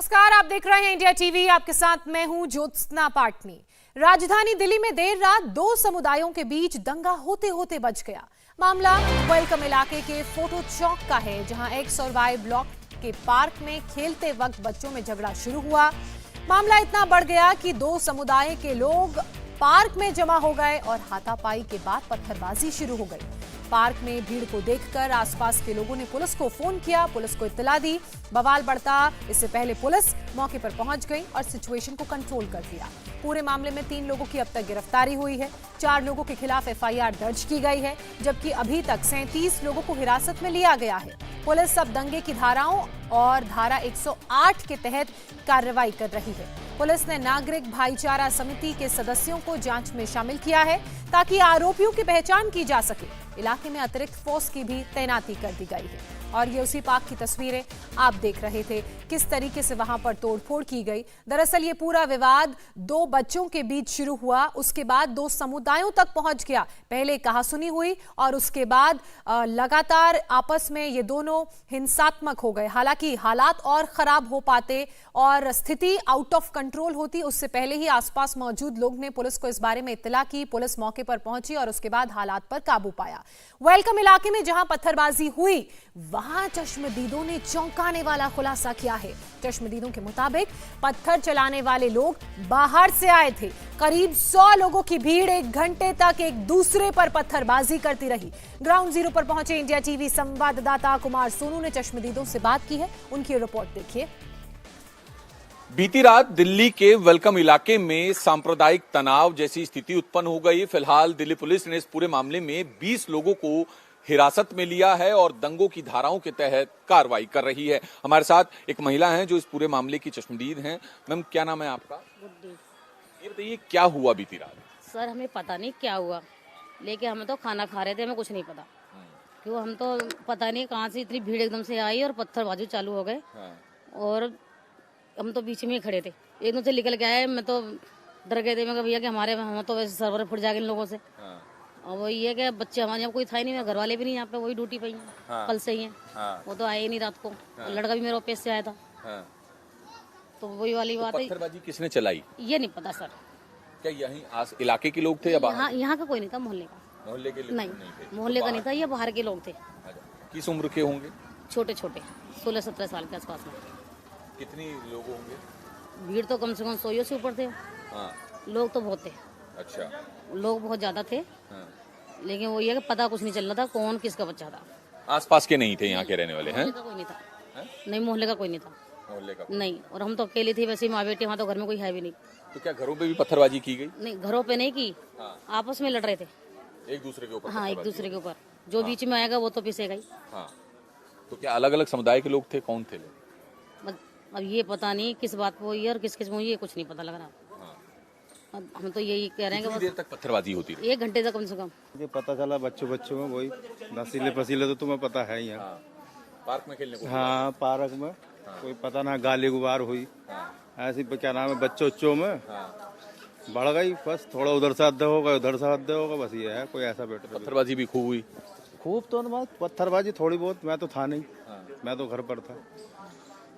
नमस्कार, आप देख रहे हैं इंडिया टीवी। आपके साथ मैं हूं ज्योत्सना पाटनी। राजधानी दिल्ली में देर रात दो समुदायों के बीच दंगा होते होते बच गया। मामला वेलकम इलाके के फोटो चौक का है, जहां एक्स और वाई ब्लॉक के पार्क में खेलते वक्त बच्चों में झगड़ा शुरू हुआ। मामला इतना बढ़ गया कि दो समुदाय के लोग पार्क में जमा हो गए और हाथापाई के बाद पत्थरबाजी शुरू हो गई। पार्क में भीड़ को देखकर आसपास के लोगों ने पुलिस को फोन किया, पुलिस को इत्तला दी। बवाल बढ़ता इससे पहले पुलिस मौके पर पहुंच गई और सिचुएशन को कंट्रोल कर दिया। पूरे मामले में 3 लोगों की अब तक गिरफ्तारी हुई है। 4 लोगों के खिलाफ एफआईआर दर्ज की गई है, जबकि अभी तक 37 लोगों को हिरासत में लिया गया है। पुलिस अब दंगे की धाराओं और धारा 108 के तहत कार्रवाई कर रही है। पुलिस ने नागरिक भाईचारा समिति के सदस्यों को जांच में शामिल किया है, ताकि आरोपियों की पहचान की जा सके। इलाके में अतिरिक्त फोर्स की भी तैनाती कर दी गई है। और ये उसी पार्क की तस्वीरें आप देख रहे थे, किस तरीके से वहां पर तोड़फोड़ की गई। दरअसल ये पूरा विवाद 2 बच्चों के बीच शुरू हुआ, उसके बाद 2 समुदायों तक पहुंच गया। पहले कहासुनी हुई और उसके बाद लगातार आपस में ये दोनों हिंसात्मक हो गए। हालांकि हालात और खराब हो पाते और स्थिति आउट ऑफ कंट्रोल होती, उससे पहले ही आसपास मौजूद लोग ने पुलिस को इस बारे में इत्तला की। पुलिस मौके पर पहुंची और उसके बाद हालात पर काबू पाया। वेलकम इलाके में जहां पत्थरबाजी हुई, वहां चश्मदीदों ने चौंकाने वाला खुलासा किया है। चश्मदीदों के मुताबिक पत्थर चलाने वाले लोग बाहर से आए थे। करीब 100 लोगों की भीड़ 1 घंटे तक एक दूसरे पर पत्थरबाजी करती रही। ग्राउंड जीरो पर पहुंचे इंडिया टीवी संवाददाता कुमार सोनू ने चश्मदीदों से बात की है, उनकी रिपोर्ट देखिए। बीती रात दिल्ली के वेलकम इलाके में सांप्रदायिक तनाव जैसी स्थिति उत्पन्न हो गई। फिलहाल दिल्ली पुलिस ने इस पूरे मामले में 20 लोगों को हिरासत में लिया है और दंगों की धाराओं के तहत कार्रवाई कर रही है। हमारे साथ एक महिला हैं जो इस पूरे मामले की चश्मदीद हैं। मैम, क्या नाम है आपका? गुड्डी। ये बताइए, क्या हुआ बीती रात? सर, हमें पता नहीं क्या हुआ, लेकिन हम तो खाना खा रहे थे, हमें कुछ नहीं पता। क्यों, हम तो पता नहीं कहाँ से इतनी भीड़ एकदम से आई और पत्थरबाजी चालू हो गए। और हम तो बीच में ही खड़े थे, एकदम से निकल के आए। मैं तो डर गए थे, मैं कहा भैया कि हमारे हम तो वैसे सर्वर फुट जाएगा इन लोगों से। और वही है कि बच्चे हमारे यहाँ कोई था ही नहीं, मेरे घर वाले भी नहीं यहाँ पे, वही ड्यूटी पे ही हैं। कल से ही हैं। वो तो आए ही नहीं रात को। लड़का भी मेरे ऑफिस से आया था। तो वही वाली बात है। पत्थरबाजी किसने चलाई ये नहीं पता सर। क्या यहीं आस इलाके के लोग थे या बाहर? यहाँ का कोई नहीं था, मोहल्ले का। मोहल्ले के लोग नहीं थे? मोहल्ले का नहीं था, ये बाहर के लोग थे। किस उम्र के होंगे? छोटे छोटे 16-17 साल के आसपास में। कितनी लोग होंगे? भीड़ तो कम से कम 100 से ऊपर थे। लोग तो बहुत थे। अच्छा। लोग बहुत ज्यादा थे। लेकिन वो ये कि पता कुछ नहीं चल रहा था कौन किसका बच्चा था। आसपास के नहीं थे यहाँ के रहने वाले हैं? मोहल्ले का कोई नहीं था। नहीं, मोहल्ले का कोई नहीं था। मोहल्ले का नहीं, और हम तो अकेले थे, वैसे ही माँ बेटे, वहाँ तो घर में कोई है भी नहीं। तो क्या घरों पे भी पत्थरबाजी की गई? नहीं, घरों पे नहीं की। आपस में लड़ रहे थे एक दूसरे के ऊपर? हाँ, एक दूसरे के ऊपर। जो बीच में आएगा वो तो पिसेगा ही। तो क्या अलग अलग समुदाय के लोग थे? कौन थे लोग? अब ये पता नहीं किस बात पे हुई और किस किस में हुई, ये कुछ नहीं पता लग रहा। अब हम तो यही कह रहे हैं कि कितनी देर तक पत्थरबाजी होती रही? 1 घंटे तक कम से कम। मुझे पता चला बच्चों में वही नसीले पसीले तो तुम्हें पता है यहाँ। पार्क में खेलने को? हाँ, पार्क में कोई पता ना गाली गुबार हुई। ऐसी क्या नाम है, बच्चों में बढ़ गई। बस थोड़ा उधर से अद्धे होगा, उधर से अद्धे होगा, बस ये है। कोई ऐसा बेटा पत्थरबाजी भी खूब हुई? खूब तो पत्थरबाजी थोड़ी बहुत। मैं तो था नहीं, मैं तो घर पर था।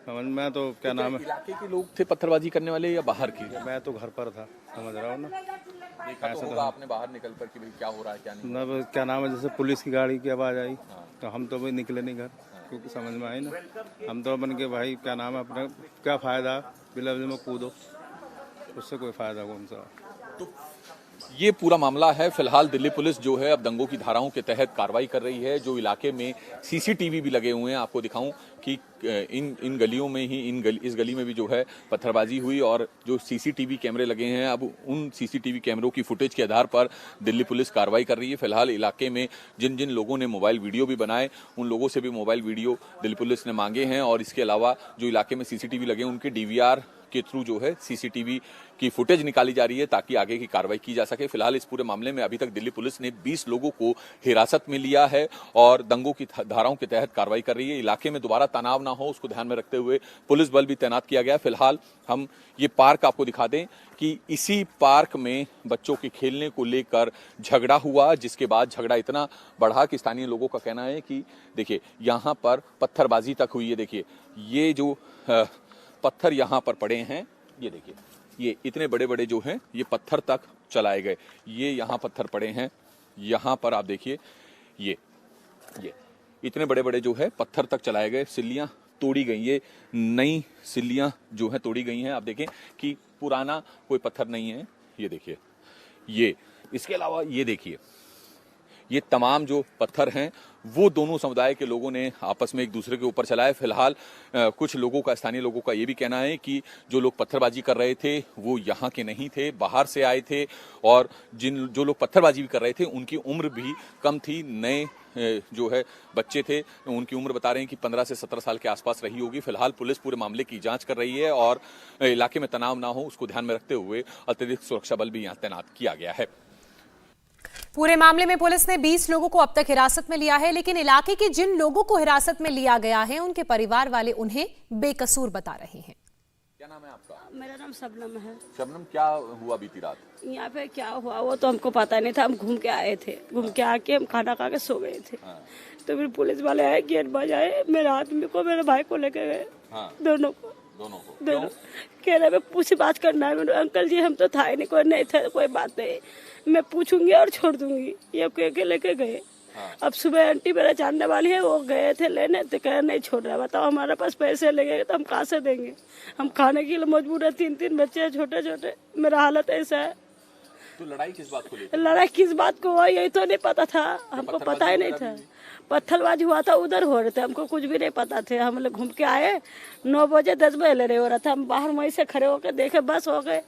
मैं तो क्या नाम है, इलाके के लोग थे पत्थरबाजी करने वाले या बाहर की? मैं तो घर पर था, समझ रहा हूँ ना। देखा तो होगा आपने बाहर निकल कर कि भाई क्या हो रहा है क्या नहीं? ना क्या नाम है, जैसे पुलिस की गाड़ी की आवाज आई तो हम तो भाई निकले नहीं घर, क्योंकि समझ में आई ना। हम तो बन के भाई क्या नाम है, अपना क्या फायदा, बिला में कूदो, उससे कोई फायदा कौन सा। तो ये पूरा मामला है। फिलहाल दिल्ली पुलिस जो है अब दंगों की धाराओं के तहत कार्रवाई कर रही है। जो इलाके में सीसीटीवी भी लगे हुए हैं, आपको दिखाऊं कि इन गलियों में ही इस गली में भी जो है पत्थरबाजी हुई और जो सीसीटीवी कैमरे लगे हैं, अब उन सीसीटीवी कैमरों की फुटेज के आधार पर दिल्ली पुलिस कार्रवाई कर रही है। फिलहाल इलाके में जिन जिन लोगों ने मोबाइल वीडियो भी बनाए, उन लोगों से भी मोबाइल वीडियो दिल्ली पुलिस ने मांगे हैं और इसके अलावा जो इलाके में सीसीटीवी लगे उनके डीवीआर के थ्रू जो है सीसीटीवी की फुटेज निकाली जा रही है ताकि आगे की कार्रवाई की जा सके। फिलहाल इस पूरे मामले में अभी तक दिल्ली पुलिस ने 20 लोगों को हिरासत में लिया है और दंगों की धाराओं के तहत कार्रवाई कर रही है। इलाके में दोबारा तनाव ना हो, उसको ध्यान में रखते हुए पुलिस बल भी तैनात किया गया। फिलहाल हम ये पार्क आपको दिखा दें कि इसी पार्क में बच्चों के खेलने को लेकर झगड़ा हुआ, जिसके बाद झगड़ा इतना बढ़ा कि स्थानीय लोगों का कहना है कि देखिए यहाँ पर पत्थरबाजी तक हुई है। देखिए ये जो पत्थर यहाँ पर पड़े हैं, ये देखिए, ये इतने बड़े बड़े जो हैं ये पत्थर तक चलाए गए। ये यहाँ पत्थर पड़े हैं, यहाँ पर आप देखिए, ये इतने बड़े बड़े जो है पत्थर तक चलाए गए। सिल्लियाँ तोड़ी गई, ये नई सिल्लियाँ जो है तोड़ी गई हैं। आप देखें कि पुराना कोई पत्थर नहीं है। ये देखिए, ये इसके अलावा ये देखिए, ये तमाम जो पत्थर हैं वो दोनों समुदाय के लोगों ने आपस में एक दूसरे के ऊपर चलाए। फिलहाल कुछ लोगों का, स्थानीय लोगों का ये भी कहना है कि जो लोग पत्थरबाजी कर रहे थे वो यहाँ के नहीं थे, बाहर से आए थे, और जो लोग पत्थरबाजी भी कर रहे थे उनकी उम्र भी कम थी। नए जो है बच्चे थे, उनकी उम्र बता रहे हैं कि 15 से 17 साल के आसपास रही होगी। फिलहाल पुलिस पूरे मामले की जांच कर रही है और इलाके में तनाव ना हो उसको ध्यान में रखते हुए अतिरिक्त सुरक्षा बल भी यहाँ तैनात किया गया है। पूरे मामले में पुलिस ने 20 लोगों को अब तक हिरासत में लिया है, लेकिन इलाके के जिन लोगों को हिरासत में लिया गया है उनके परिवार वाले उन्हें बेकसूर बता रहे हैं। क्या नाम है आपका? मेरा नाम शबनम है। शबनम, क्या हुआ बीती रात? यहाँ पे क्या हुआ वो तो हमको पता नहीं था। हम घूम के आए थे, घूम के आके हम खाना खा के सो गए थे। तो फिर पुलिस वाले आए, गेट बजाए, मेरे आदमी को, मेरे भाई को लेके गए। दोनों को कह रहे पूछ बात करना है। मेरे अंकल जी हम तो था ही नहीं, कोई नहीं था, कोई बात नहीं, मैं पूछूंगी और छोड़ दूंगी, ये कह के लेके गए। अब सुबह आंटी मेरा जानने वाली है, वो गए थे लेने, तो कह नहीं छोड़ रहा। बताओ हमारे पास पैसे लगेंगे तो हम कहाँ से देंगे? हम खाने के लिए मजबूर है, 3-3 बच्चे हैं छोटे छोटे, मेरा हालत ऐसा है। तो लड़ाई किस बात को लेकर? लड़ाई किस बात को हुआ यही तो नहीं पता था, हमको पता ही नहीं था। पत्थरबाजी हुआ था, उधर हो रहे थे, हमको कुछ भी नहीं पता थे। हम लोग घूम के आए, 9 बजे 10 बजे लड़े हो रहा था। हम बाहर वहीं से खड़े होकर देखे, बस हो गए।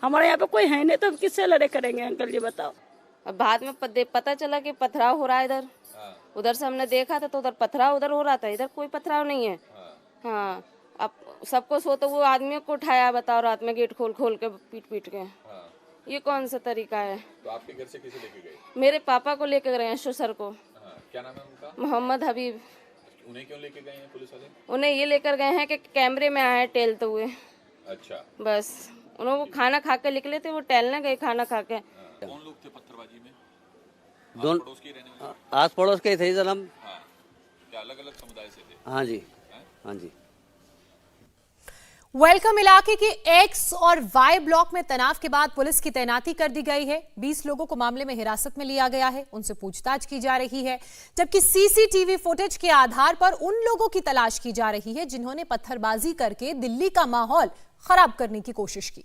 हमारे यहाँ पे कोई है नहीं तो हम किससे लड़े करेंगे? अंकल जी बताओ। अब बाद में पता चला कि पथराव हो रहा है इधर। उधर से हमने देखा था तो उधर पथराव उधर हो रहा था, इधर कोई पथराव नहीं है। हाँ, अब सबको सो तो वो आदमी को उठाया, बताओ, रात में गेट खोल के पीट के। ये कौन सा तरीका है? तो आपके घर से किसे लेके गए? मेरे पापा को लेके गए हैं, सर को। क्या नाम है उनका? मोहम्मद हबीब। उन्हें क्यों लेके गए हैं पुलिस वाले? उन्हें ये लेकर गए हैं कि कैमरे में आए टहलते हुए। अच्छा। बस उन्होंने खाना खा के निकले थे, वो टहलने गए खाना खा के। कौन लोग थे पत्थरबाजी में? दोनों आस पड़ोस के थे सर हम। क्या अलग अलग समुदाय से थे? हाँ जी, हाँ जी। वेलकम इलाके के एक्स और वाई ब्लॉक में तनाव के बाद पुलिस की तैनाती कर दी गई है। 20 लोगों को मामले में हिरासत में लिया गया है, उनसे पूछताछ की जा रही है, जबकि सीसीटीवी फुटेज के आधार पर उन लोगों की तलाश की जा रही है जिन्होंने पत्थरबाजी करके दिल्ली का माहौल खराब करने की कोशिश की।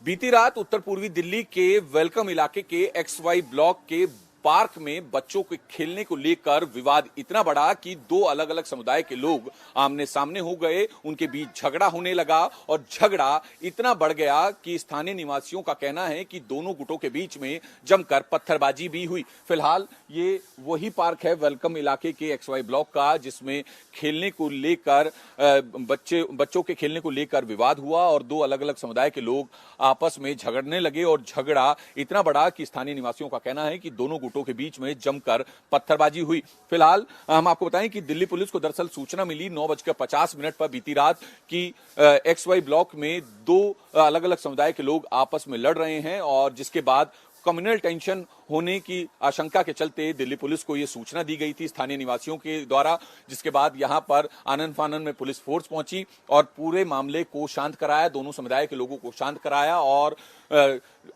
बीती रात उत्तर पूर्वी दिल्ली के वेलकम इलाके के XY ब्लॉक के पार्क में बच्चों के खेलने को लेकर विवाद इतना बड़ा कि 2 अलग अलग समुदाय के लोग आमने सामने हो गए, उनके बीच झगड़ा होने लगा और झगड़ा इतना बढ़ गया कि स्थानीय निवासियों का कहना है कि दोनों गुटों के बीच में जमकर पत्थरबाजी भी हुई। फिलहाल ये वही पार्क है वेलकम इलाके के XY ब्लॉक का जिसमें खेलने को लेकर बच्चों के खेलने को लेकर विवाद हुआ और 2 अलग अलग समुदाय के लोग आपस में झगड़ने लगे और झगड़ा इतना बड़ा कि स्थानीय निवासियों का कहना है कि दोनों गुटों के बीच में जमकर पत्थरबाजी हुई। फिलहाल हम आपको बताएं कि दिल्ली पुलिस को दरअसल सूचना मिली 9:50 पर बीती रात की XY ब्लॉक में 2 अलग अलग समुदाय के लोग आपस में लड़ रहे हैं और जिसके बाद कम्युनल टेंशन होने की आशंका के चलते दिल्ली पुलिस को यह सूचना दी गई थी स्थानीय निवासियों के द्वारा, जिसके बाद यहां पर आनन फानन में पुलिस फोर्स पहुंची और पूरे मामले को शांत कराया, दोनों समुदाय के लोगों को शांत कराया और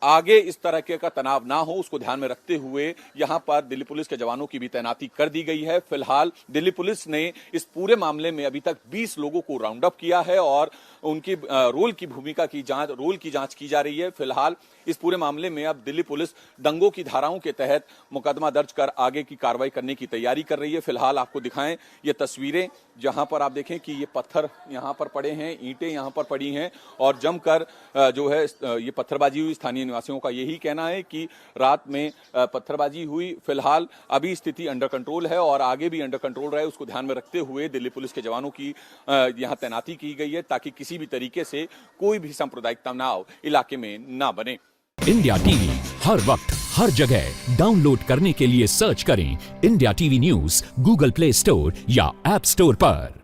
आगे इस तरह का तनाव ना हो उसको ध्यान में रखते हुए यहां पर दिल्ली पुलिस के जवानों की भी तैनाती कर दी गई है। फिलहाल दिल्ली पुलिस ने इस पूरे मामले में अभी तक 20 लोगों को राउंड अप किया है और उनकी रोल की जांच की जा रही है। फिलहाल इस पूरे मामले में अब दिल्ली पुलिस दंगों की धाराओं के तहत मुकदमा दर्ज कर आगे की कार्रवाई करने की तैयारी कर रही है। फिलहाल आपको दिखाएं ये तस्वीरें जहां पर आप देखें कि ये पत्थर यहां पर पड़े हैं, ईंटें यहां पर पड़ी हैं और जमकर जो है ये पत्थरबाजी हुई। स्थानीय निवासियों का यही कहना है कि रात में पत्थरबाजी हुई। फिलहाल अभी स्थिति अंडर कंट्रोल है और आगे भी अंडर कंट्रोल रहे उसको ध्यान में रखते हुए दिल्ली पुलिस के जवानों की यहां तैनाती की गई है ताकि किसी भी तरीके से कोई भी सांप्रदायिक तनाव इलाके में ना बने। इंडिया टीवी हर वक्त हर जगह डाउनलोड करने के लिए सर्च करें India TV news Google play store या ऐप स्टोर पर।